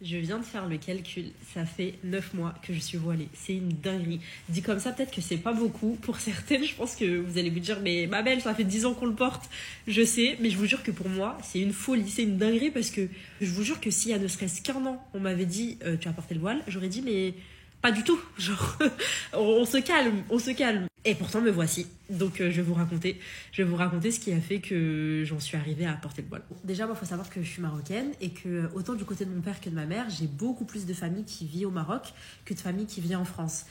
Je viens de faire le calcul, ça fait 9 mois que je suis voilée. C'est une dinguerie. Dit comme ça, peut-être que c'est pas beaucoup. Pour certaines, je pense que vous allez vous dire, mais ma belle, ça fait 10 ans qu'on le porte. Je sais, mais je vous jure que pour moi, c'est une folie, c'est une dinguerie parce que je vous jure que s'il y a ne serait-ce qu'un an, on m'avait dit, tu vas porter le voile, j'aurais dit, mais pas du tout. Genre, on se calme, on se calme. Et pourtant, me voici. Donc, je vais vous raconter ce qui a fait que j'en suis arrivée à porter le voile. Déjà, moi, il faut savoir que je suis marocaine et que, autant du côté de mon père que de ma mère, j'ai beaucoup plus de famille qui vit au Maroc que de famille qui vit en France.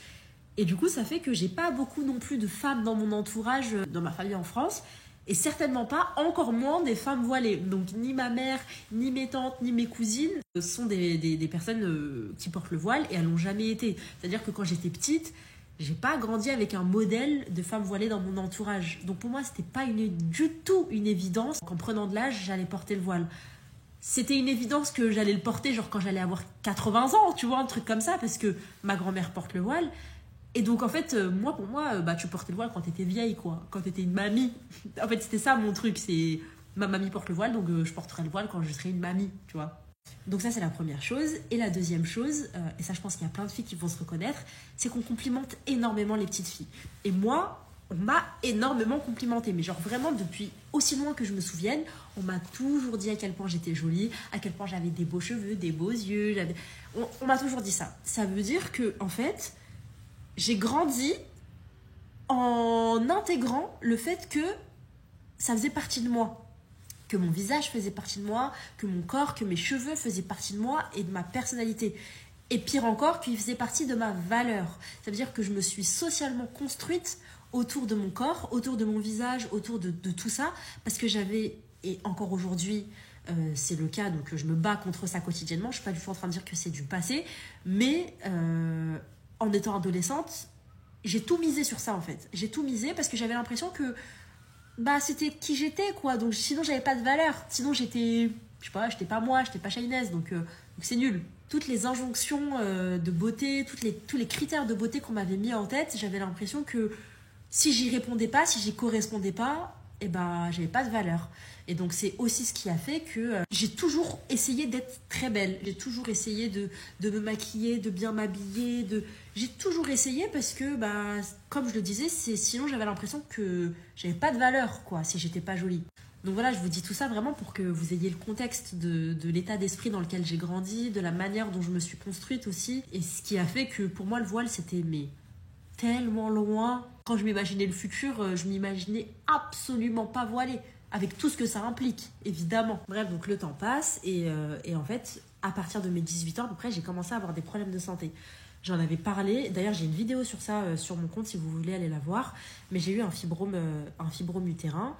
Et du coup, ça fait que j'ai pas beaucoup non plus de femmes dans mon entourage, dans ma famille en France, et certainement pas, encore moins des femmes voilées. Donc, ni ma mère, ni mes tantes, ni mes cousines sont des personnes qui portent le voile et elles n'ont jamais été. C'est-à-dire que quand j'étais petite, j'ai pas grandi avec un modèle de femme voilée dans mon entourage. Donc pour moi, c'était pas du tout une évidence qu'en prenant de l'âge, j'allais porter le voile. C'était une évidence que j'allais le porter genre quand j'allais avoir 80 ans, tu vois, un truc comme ça, parce que ma grand-mère porte le voile. Et donc en fait, pour moi, tu portais le voile quand t'étais vieille, quoi. Quand t'étais une mamie. En fait, c'était ça mon truc, c'est ma mamie porte le voile, donc je porterai le voile quand je serai une mamie, tu vois. Donc ça, c'est la première chose. Et la deuxième chose, et ça, je pense qu'il y a plein de filles qui vont se reconnaître, c'est qu'on complimente énormément les petites filles. Et moi, on m'a énormément complimentée. Mais genre vraiment, depuis aussi loin que je me souvienne, on m'a toujours dit à quel point j'étais jolie, à quel point j'avais des beaux cheveux, des beaux yeux. On m'a toujours dit ça. Ça veut dire que, en fait, j'ai grandi en intégrant le fait que ça faisait partie de moi. Que mon visage faisait partie de moi, que mon corps, que mes cheveux faisaient partie de moi et de ma personnalité. Et pire encore, qu'ils faisaient partie de ma valeur. Ça veut dire que je me suis socialement construite autour de mon corps, autour de mon visage, autour de tout ça, parce que j'avais, et encore aujourd'hui, c'est le cas, donc je me bats contre ça quotidiennement, je ne suis pas du tout en train de dire que c'est du passé, mais en étant adolescente, j'ai tout misé sur ça en fait. J'ai tout misé parce que j'avais l'impression que c'était qui j'étais, quoi. Donc sinon j'avais pas de valeur, sinon j'étais, je sais pas, j'étais pas moi, j'étais pas Shainez, donc c'est nul. Toutes les injonctions de beauté, tous les critères de beauté qu'on m'avait mis en tête, j'avais l'impression que si j'y répondais pas, si j'y correspondais pas, j'avais pas de valeur. Et donc c'est aussi ce qui a fait que j'ai toujours essayé d'être très belle. J'ai toujours essayé de me maquiller, de bien m'habiller, j'ai toujours essayé parce que, comme je le disais, sinon j'avais l'impression que j'avais pas de valeur, quoi, si j'étais pas jolie. Donc voilà, je vous dis tout ça vraiment pour que vous ayez le contexte de l'état d'esprit dans lequel j'ai grandi, de la manière dont je me suis construite aussi, et ce qui a fait que pour moi le voile c'était tellement loin. Quand je m'imaginais le futur, je m'imaginais absolument pas voilée, avec tout ce que ça implique, évidemment. Bref, donc le temps passe et en fait, à partir de mes 18 ans à peu près, j'ai commencé à avoir des problèmes de santé. J'en avais parlé, d'ailleurs j'ai une vidéo sur ça sur mon compte si vous voulez aller la voir, mais j'ai eu un fibrome utérin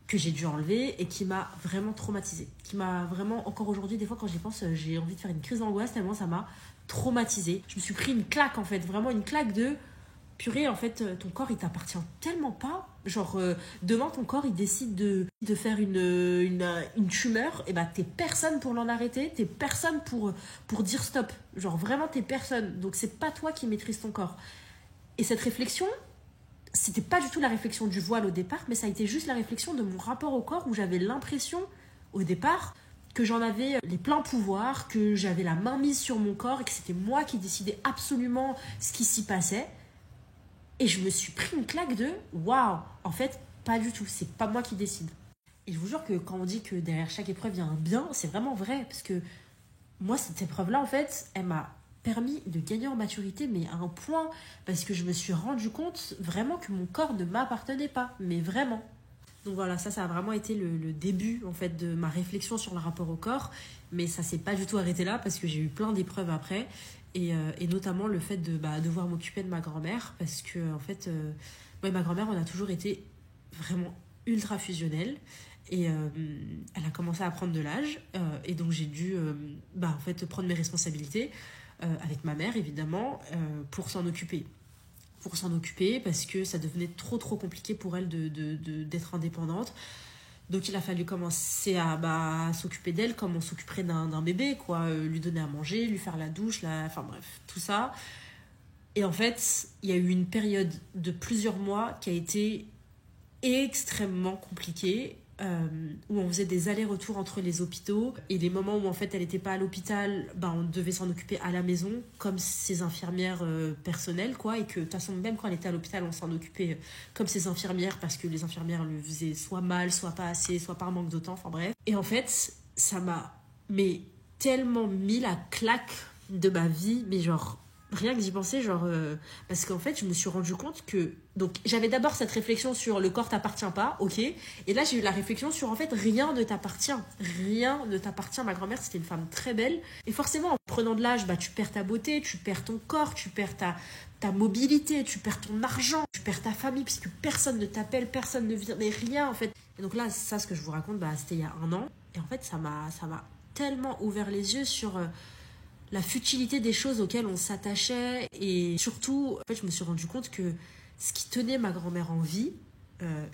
que j'ai dû enlever et qui m'a vraiment traumatisée. Qui m'a vraiment, encore aujourd'hui, des fois quand j'y pense, j'ai envie de faire une crise d'angoisse tellement ça m'a traumatisée. Je me suis pris une claque en fait, vraiment une claque de purée, en fait, ton corps il t'appartient tellement pas. Genre, demain ton corps il décide de faire une tumeur, et t'es personne pour l'en arrêter, t'es personne pour dire stop. Genre, vraiment, t'es personne. Donc, c'est pas toi qui maîtrise ton corps. Et cette réflexion, c'était pas du tout la réflexion du voile au départ, mais ça a été juste la réflexion de mon rapport au corps où j'avais l'impression, au départ, que j'en avais les pleins pouvoirs, que j'avais la main mise sur mon corps et que c'était moi qui décidais absolument ce qui s'y passait. Et je me suis pris une claque de waouh, en fait, pas du tout, c'est pas moi qui décide. Et je vous jure que quand on dit que derrière chaque épreuve il y a un bien, c'est vraiment vrai, parce que moi, cette épreuve-là, en fait, elle m'a permis de gagner en maturité, mais à un point, parce que je me suis rendu compte vraiment que mon corps ne m'appartenait pas, mais vraiment. Donc voilà, ça a vraiment été le début en fait de ma réflexion sur le rapport au corps, mais ça s'est pas du tout arrêté là parce que j'ai eu plein d'épreuves après et notamment le fait de devoir m'occuper de ma grand-mère parce que en fait, moi et ma grand-mère on a toujours été vraiment ultra fusionnelles et elle a commencé à prendre de l'âge et donc j'ai dû en fait prendre mes responsabilités avec ma mère évidemment pour s'en occuper. Parce que ça devenait trop compliqué pour elle d'être indépendante. Donc il a fallu commencer à s'occuper d'elle comme on s'occuperait d'un bébé, quoi. Lui donner à manger, lui faire la douche, enfin bref, tout ça. Et en fait, il y a eu une période de plusieurs mois qui a été extrêmement compliquée où on faisait des allers-retours entre les hôpitaux. Et les moments où en fait elle n'était pas à l'hôpital, on devait s'en occuper à la maison, comme ses infirmières personnelles, quoi. Et que de toute façon, même quand elle était à l'hôpital, on s'en occupait comme ses infirmières, parce que les infirmières le faisaient soit mal, soit pas assez, soit par manque de temps, enfin bref. Et en fait, ça m'a tellement mis la claque de ma vie, mais genre rien que d'y penser, parce qu'en fait je me suis rendu compte que, donc j'avais d'abord cette réflexion sur le corps t'appartient pas, ok, et là j'ai eu la réflexion sur en fait rien ne t'appartient, ma grand-mère c'était une femme très belle, et forcément en prenant de l'âge, tu perds ta beauté, tu perds ton corps, tu perds ta mobilité, tu perds ton argent, tu perds ta famille, puisque personne ne t'appelle, personne ne vient, mais rien en fait. Et donc là, ça, ce que je vous raconte, c'était il y a 1 an, et en fait ça m'a tellement ouvert les yeux sur la futilité des choses auxquelles on s'attachait. Et surtout, en fait, je me suis rendu compte que ce qui tenait ma grand-mère en vie,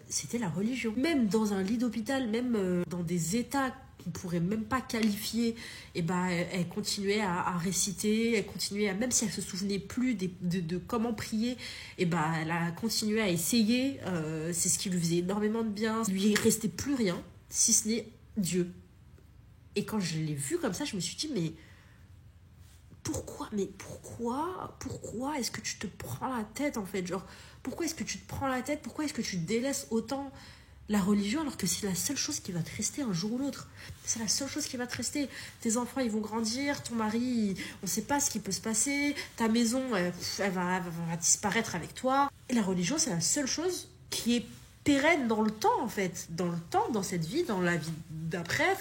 c'était la religion. Même dans un lit d'hôpital, même dans des états qu'on pourrait même pas qualifier, elle continuait à réciter, elle continuait même si elle se souvenait plus de comment prier, elle a continué à essayer. C'est ce qui lui faisait énormément de bien. Il lui restait plus rien, si ce n'est Dieu. Et quand je l'ai vu comme ça, je me suis dit, mais pourquoi est-ce que tu te prends la tête, en fait? Pourquoi est-ce que tu te prends la tête? Pourquoi est-ce que tu délaisses autant la religion, alors que c'est la seule chose qui va te rester un jour ou l'autre? C'est la seule chose qui va te rester. Tes enfants, ils vont grandir, ton mari, on sait pas ce qui peut se passer, ta maison, elle va disparaître avec toi. Et la religion, c'est la seule chose qui est pérenne dans le temps, en fait. Dans le temps, dans cette vie, dans la vie d'après,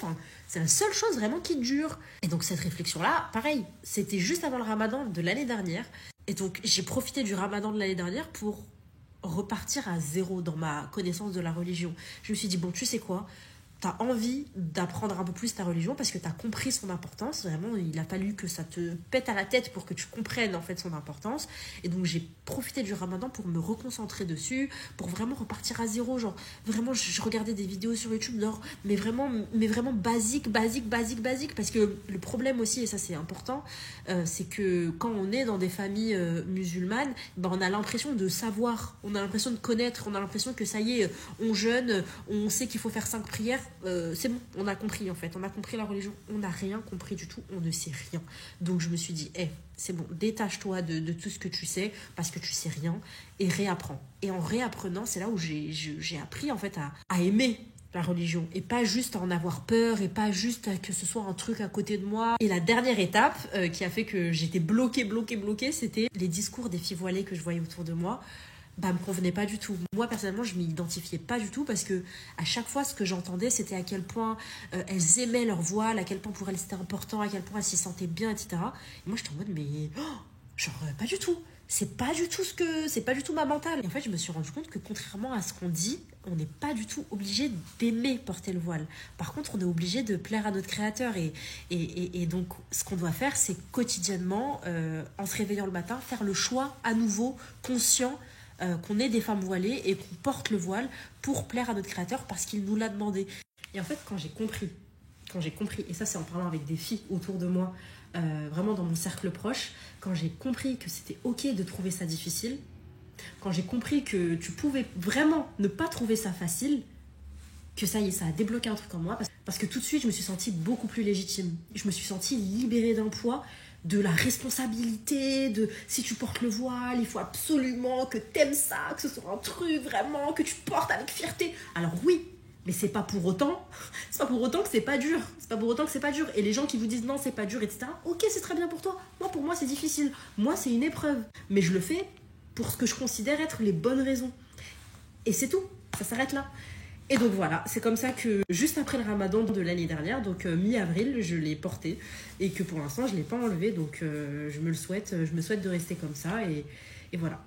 c'est la seule chose vraiment qui dure. Et donc cette réflexion-là, pareil, c'était juste avant le ramadan de l'année dernière. Et donc j'ai profité du ramadan de l'année dernière pour repartir à zéro dans ma connaissance de la religion. Je me suis dit, bon, tu sais quoi, t'as envie d'apprendre un peu plus ta religion parce que t'as compris son importance. Vraiment, il a fallu que ça te pète à la tête pour que tu comprennes en fait son importance. Et donc j'ai profité du ramadan pour me reconcentrer dessus, pour vraiment repartir à zéro. Vraiment, je regardais des vidéos sur YouTube, mais vraiment basique, parce que le problème aussi, et ça c'est important, c'est que quand on est dans des familles musulmanes, on a l'impression de savoir, on a l'impression de connaître, on a l'impression que ça y est, on jeûne, on sait qu'il faut faire 5 prières, c'est bon, on a compris en fait, on a compris la religion. On n'a rien compris du tout, on ne sait rien. Donc je me suis dit, c'est bon, détache-toi de tout ce que tu sais, parce que tu sais rien, et réapprends. Et en réapprenant, c'est là où j'ai appris en fait à aimer la religion, et pas juste à en avoir peur, et pas juste que ce soit un truc à côté de moi. Et la dernière étape qui a fait que j'étais bloquée, c'était les discours des filles voilées que je voyais autour de moi. Me convenait pas du tout. Moi, personnellement, je m'y identifiais pas du tout parce que à chaque fois, ce que j'entendais, c'était à quel point elles aimaient leur voile, à quel point pour elles c'était important, à quel point elles s'y sentaient bien, etc. Et moi, j'étais en mode, mais pas du tout. C'est pas du tout ma mentale. Et en fait, je me suis rendu compte que contrairement à ce qu'on dit, on n'est pas du tout obligé d'aimer porter le voile. Par contre, on est obligé de plaire à notre créateur. Et donc, ce qu'on doit faire, c'est quotidiennement, en se réveillant le matin, faire le choix à nouveau, conscient, qu'on est des femmes voilées et qu'on porte le voile pour plaire à notre créateur parce qu'il nous l'a demandé. Et en fait, quand j'ai compris, et ça c'est en parlant avec des filles autour de moi, vraiment dans mon cercle proche, quand j'ai compris que c'était ok de trouver ça difficile, quand j'ai compris que tu pouvais vraiment ne pas trouver ça facile, que ça y est, ça a débloqué un truc en moi, parce que tout de suite je me suis sentie beaucoup plus légitime. Je me suis sentie libérée d'un poids, de la responsabilité, de si tu portes le voile, il faut absolument que t'aimes ça, que ce soit un truc vraiment, que tu portes avec fierté. Alors oui, mais c'est pas pour autant que c'est pas dur. Et les gens qui vous disent non, c'est pas dur, etc. Ok, c'est très bien pour toi. Pour moi, c'est difficile. Moi, c'est une épreuve. Mais je le fais pour ce que je considère être les bonnes raisons. Et c'est tout. Ça s'arrête là. Et donc voilà, c'est comme ça que juste après le ramadan de l'année dernière, donc mi-avril, je l'ai porté et que pour l'instant je ne l'ai pas enlevé, donc je me souhaite de rester comme ça et voilà.